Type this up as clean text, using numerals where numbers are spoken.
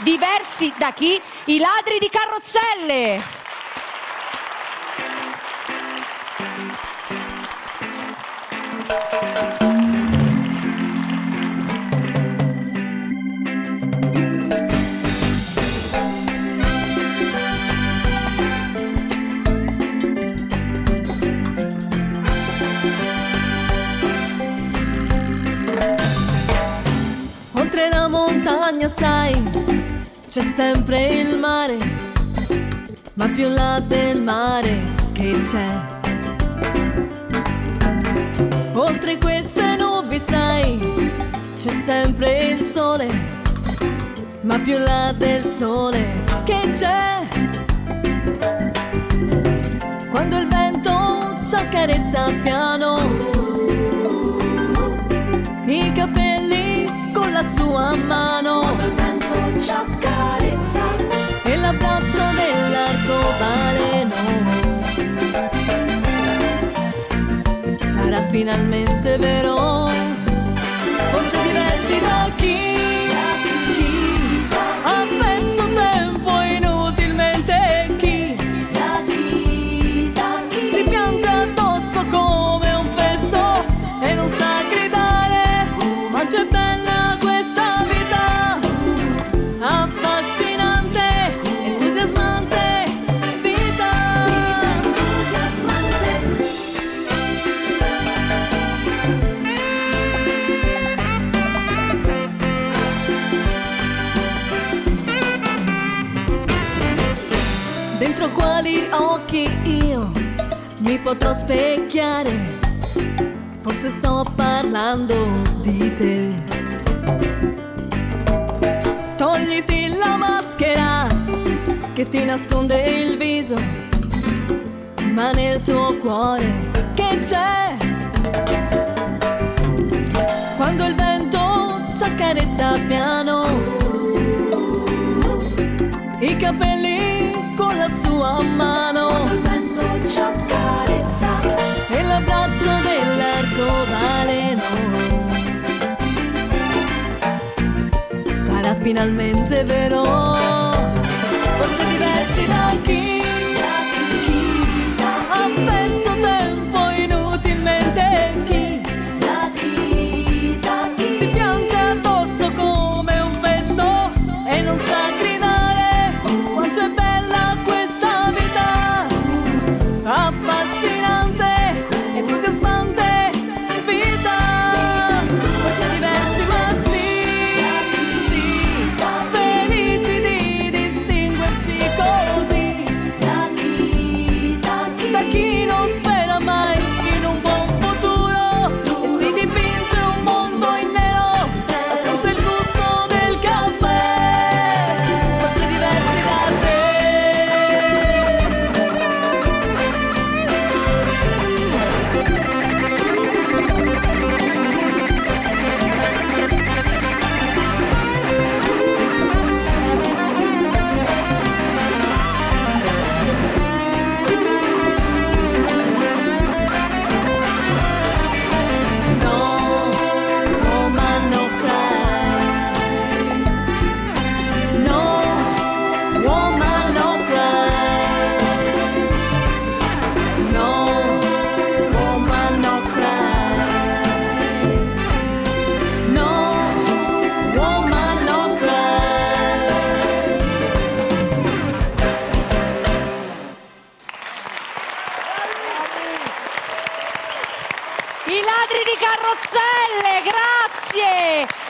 diversi da chi? I ladri di carrozzelle. Oltre la montagna, sai, c'è sempre il mare, ma più là del mare che c'è. Oltre queste nubi, sai, c'è sempre il sole, ma più là del sole che c'è. Quando il vento ci accarezza piano i capelli con la sua mano, quando il vento ci accarezza e l'abbraccio dell'arcobaleno, sarà finalmente vero, forse diversi da chi ha perso tempo inutilmente, chi si piange addosso come un fesso e non sa gridare quanto è bella questa vita, affascinante, entusiasmante vita, dentro quali occhi io mi potrò specchiare, forse sto parlando di te. Togliti la maschera che ti nasconde il viso, ma nel tuo cuore che c'è? Quando il vento ci accarezza piano i capelli con la sua mano, quando il vento ci accarezza e l'abbraccio dell'arcobaleno, sarà finalmente vero, forse diversi da chi ha perso tempo inutilmente, chi si piange addosso come un fesso e non sa gridare quanto è bella questa vita, affascinante, entusiasmante vita, forse diversi ma sì, felici di distinguerci così da chi non spera mai in un buon futuro e si dipinge un mondo in nero ma senza il gusto del caffè, forse diversi da te. No, woman, no cry. No, woman, no cry. No, woman, no cry. No, woman, no cry. I ladri di carrozzelle, grazie!